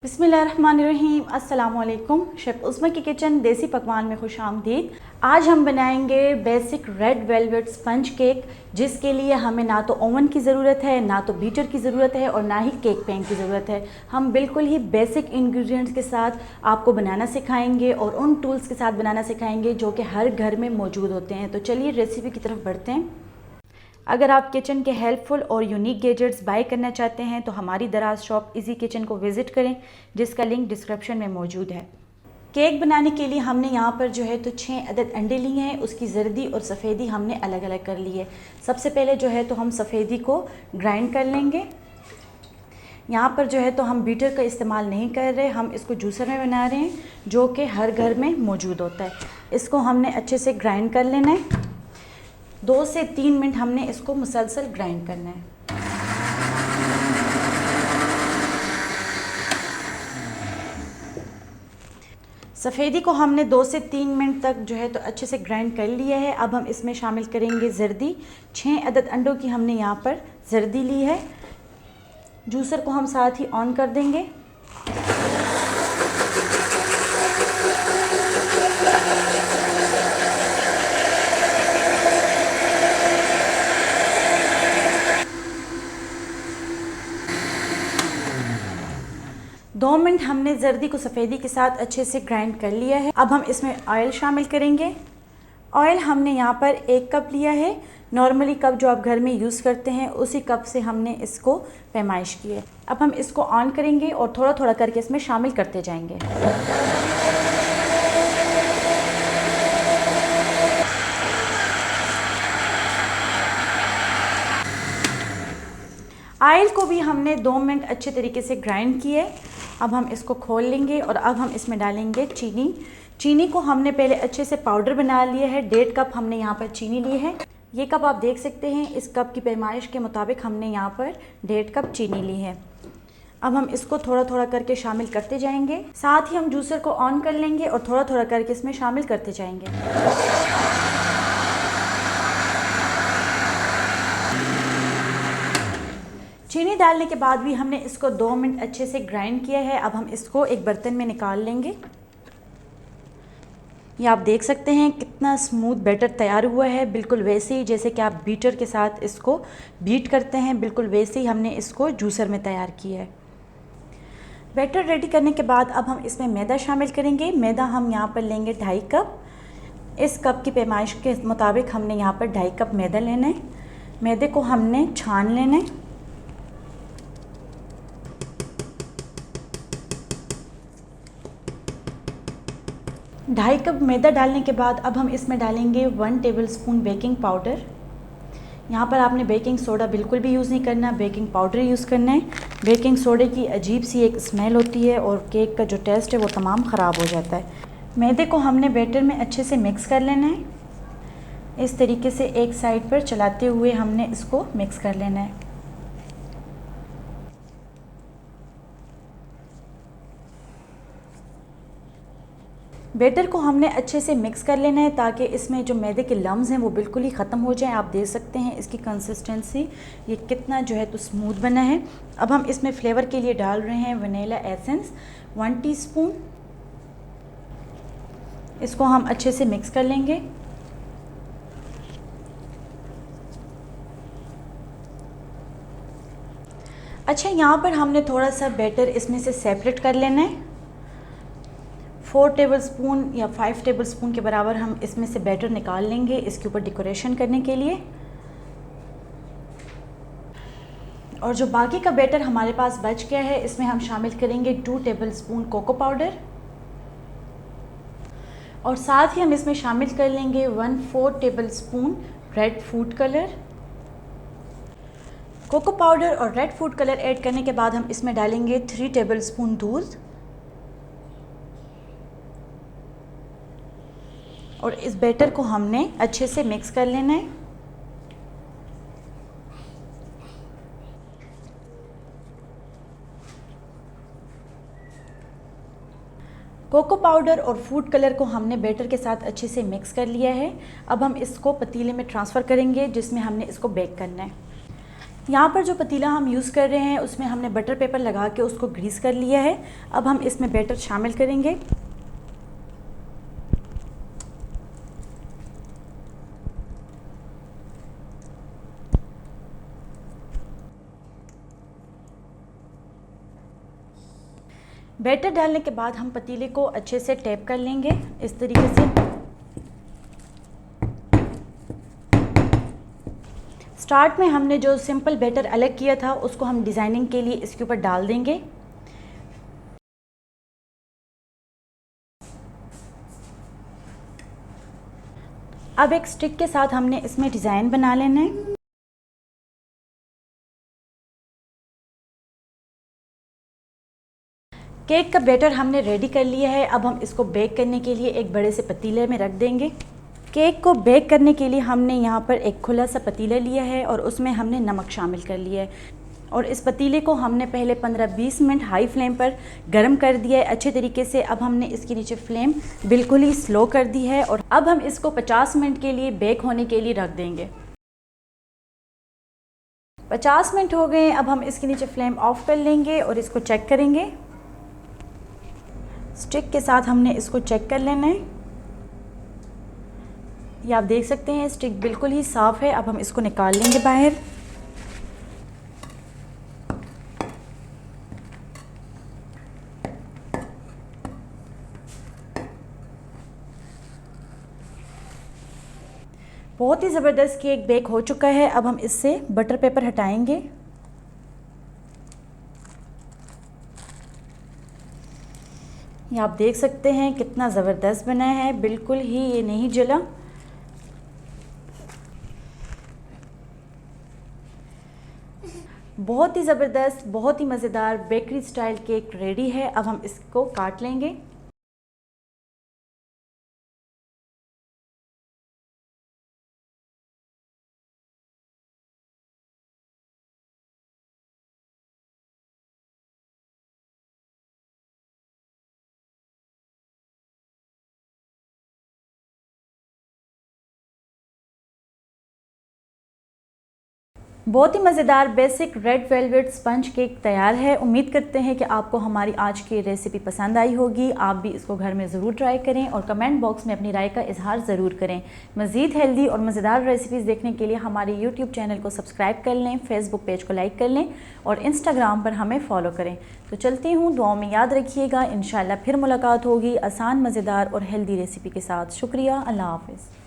बिस्मिल्लाहिर्रहमानिर्रहीम। अस्सलामुअलैकुम। शेफ़ उस्मा की किचन देसी पकवान में खुश आमदीद। आज हम बनाएंगे basic red velvet sponge cake, जिसके लिए हमें ना तो ओवन की ज़रूरत है, ना तो बीटर की ज़रूरत है और ना ही केक पैन की ज़रूरत है। हम बिल्कुल ही बेसिक इंग्रेडिएंट्स के साथ आपको बनाना सिखाएंगे और उन टूल्स के साथ बनाना सिखाएंगे जो कि हर घर में मौजूद होते हैं। तो चलिए रेसिपी की तरफ बढ़ते हैं। अगर आप किचन के हेल्पफुल और यूनिक गैजेट्स बाय करना चाहते हैं तो हमारी दराज शॉप इजी किचन को विज़िट करें, जिसका लिंक डिस्क्रिप्शन में मौजूद है। केक बनाने के लिए हमने यहाँ पर जो है तो 6 अदद अंडे लिए हैं। उसकी जर्दी और सफ़ेदी हमने अलग अलग कर ली है। सबसे पहले जो है तो हम सफ़ेदी को ग्राइंड कर लेंगे। यहाँ पर जो है तो हम बीटर का इस्तेमाल नहीं कर रहे, हम इसको जूसर में बना रहे हैं, जो कि हर घर में मौजूद होता है। इसको हमने अच्छे से ग्राइंड कर लेना है। 2 से 3 मिनट हमने इसको मुसलसल ग्राइंड करना है। सफ़ेदी को हमने 2 से 3 मिनट तक जो है तो अच्छे से ग्राइंड कर लिया है। अब हम इसमें शामिल करेंगे जर्दी। 6 अदद अंडों की हमने यहाँ पर जर्दी ली है। जूसर को हम साथ ही ऑन कर देंगे। दो मिनट हमने जर्दी को सफ़ेदी के साथ अच्छे से ग्राइंड कर लिया है। अब हम इसमें ऑयल शामिल करेंगे। ऑयल हमने यहाँ पर 1 कप लिया है। नॉर्मली कप जो आप घर में यूज़ करते हैं उसी कप से हमने इसको पैमाइश की है। अब हम इसको ऑन करेंगे और थोड़ा थोड़ा करके इसमें शामिल करते जाएंगे। ऑयल को भी हमने 2 मिनट अच्छे तरीके से ग्राइंड किए। अब हम इसको खोल लेंगे और अब हम इसमें डालेंगे चीनी। चीनी को हमने पहले अच्छे से पाउडर बना लिया है। 1.5 कप हमने यहाँ पर चीनी ली है। ये कप आप देख सकते हैं, इस कप की पैमाइश के मुताबिक हमने यहाँ पर 1.5 कप चीनी ली है। अब हम इसको थोड़ा थोड़ा करके शामिल करते जाएंगे। साथ ही हम जूसर को ऑन कर लेंगे और थोड़ा थोड़ा करके इसमें शामिल करते जाएंगे। चीनी डालने के बाद भी हमने इसको 2 मिनट अच्छे से ग्राइंड किया है। अब हम इसको एक बर्तन में निकाल लेंगे। ये आप देख सकते हैं कितना स्मूथ बैटर तैयार हुआ है। बिल्कुल वैसे ही जैसे कि आप बीटर के साथ इसको बीट करते हैं, बिल्कुल वैसे ही हमने इसको जूसर में तैयार किया है। बैटर रेडी करने के बाद अब हम इसमें मैदा शामिल करेंगे। मैदा हम यहाँ पर लेंगे 2.5 कप। इस कप की पैमाइश के मुताबिक हमने यहाँ पर 2.5 कप मैदा लेना है। मैदे को हमने छान लेना है। ढाई कप मैदा डालने के बाद अब हम इसमें डालेंगे 1 टेबलस्पून बेकिंग पाउडर। यहाँ पर आपने बेकिंग सोडा बिल्कुल भी यूज़ नहीं करना, बेकिंग पाउडर यूज़ करना है। बेकिंग सोडे की अजीब सी एक स्मेल होती है और केक का जो टेस्ट है वो तमाम ख़राब हो जाता है। मैदे को हमने बैटर में अच्छे से मिक्स कर लेना है। इस तरीके से एक साइड पर चलाते हुए हमने इसको मिक्स कर लेना है। बैटर को हमने अच्छे से मिक्स कर लेना है ताकि इसमें जो मैदे के लम्स हैं वो बिल्कुल ही ख़त्म हो जाएं। आप देख सकते हैं इसकी कंसिस्टेंसी ये कितना जो है तो स्मूथ बना है। अब हम इसमें फ्लेवर के लिए डाल रहे हैं वनीला एसेंस 1 टीस्पून। इसको हम अच्छे से मिक्स कर लेंगे। अच्छा, यहाँ पर हमने थोड़ा सा बैटर इसमें से सेपरेट कर लेना है। 4 टेबलस्पून या 5 टेबलस्पून के बराबर हम इसमें से बैटर निकाल लेंगे इसके ऊपर डेकोरेशन करने के लिए। और जो बाकी का बैटर हमारे पास बच गया है इसमें हम शामिल करेंगे 2 टेबलस्पून कोको पाउडर और साथ ही हम इसमें शामिल कर लेंगे 1/4 tablespoon red food colour. Cocoa powder और रेड फूड कलर ऐड करने के बाद हम इसमें डालेंगे 3 टेबलस्पून दूध और इस बैटर को हमने अच्छे से मिक्स कर लेना है। कोको पाउडर और फूड कलर को हमने बैटर के साथ अच्छे से मिक्स कर लिया है। अब हम इसको पतीले में ट्रांसफ़र करेंगे जिसमें हमने इसको बेक करना है। यहाँ पर जो पतीला हम यूज़ कर रहे हैं उसमें हमने बटर पेपर लगा के उसको ग्रीस कर लिया है। अब हम इसमें बैटर शामिल करेंगे। बैटर डालने के बाद हम पतीले को अच्छे से टैप कर लेंगे इस तरीके से। स्टार्ट में हमने जो सिंपल बैटर अलग किया था उसको हम डिज़ाइनिंग के लिए इसके ऊपर डाल देंगे। अब एक स्टिक के साथ हमने इसमें डिज़ाइन बना लेना है। केक का बैटर हमने रेडी कर लिया है। अब हम इसको बेक करने के लिए एक बड़े से पतीले में रख देंगे। केक को बेक करने के लिए हमने यहाँ पर एक खुला सा पतीला लिया है और उसमें हमने नमक शामिल कर लिया है और इस पतीले को हमने पहले 15-20 मिनट हाई फ्लेम पर गर्म कर दिया है अच्छे तरीके से। अब हमने इसके नीचे फ्लेम बिल्कुल ही स्लो कर दी है और अब हम इसको 50 मिनट के लिए बेक होने के लिए रख देंगे। 50 मिनट हो गए। अब हम इसके नीचे फ्लेम ऑफ कर लेंगे और इसको चेक करेंगे। स्टिक के साथ हमने इसको चेक कर लेना है। ये आप देख सकते हैं स्टिक बिल्कुल ही साफ़ है। अब हम इसको निकाल लेंगे बाहर। बहुत ही ज़बरदस्त केक बेक हो चुका है। अब हम इससे बटर पेपर हटाएंगे। ये आप देख सकते हैं कितना ज़बरदस्त बना है, बिल्कुल ही ये नहीं जला। बहुत ही ज़बरदस्त, बहुत ही मज़ेदार बेकरी स्टाइल केक रेडी है। अब हम इसको काट लेंगे। बहुत ही मज़ेदार basic red velvet sponge cake तैयार है। उम्मीद करते हैं कि आपको हमारी आज की रेसिपी पसंद आई होगी। आप भी इसको घर में ज़रूर ट्राई करें और कमेंट बॉक्स में अपनी राय का इजहार ज़रूर करें। मज़ीद हेल्दी और मज़ेदार रेसिपीज़ देखने के लिए हमारे यूट्यूब चैनल को सब्सक्राइब कर लें, फेसबुक पेज को लाइक कर लें और इंस्टाग्राम पर हमें फ़ॉलो करें। तो चलती हूँ, दुआओं में याद रखिएगा। इंशाल्लाह फिर मुलाकात होगी आसान, मज़ेदार और हेल्दी रेसिपी के साथ। शुक्रिया, अल्लाह हाफ़िज़।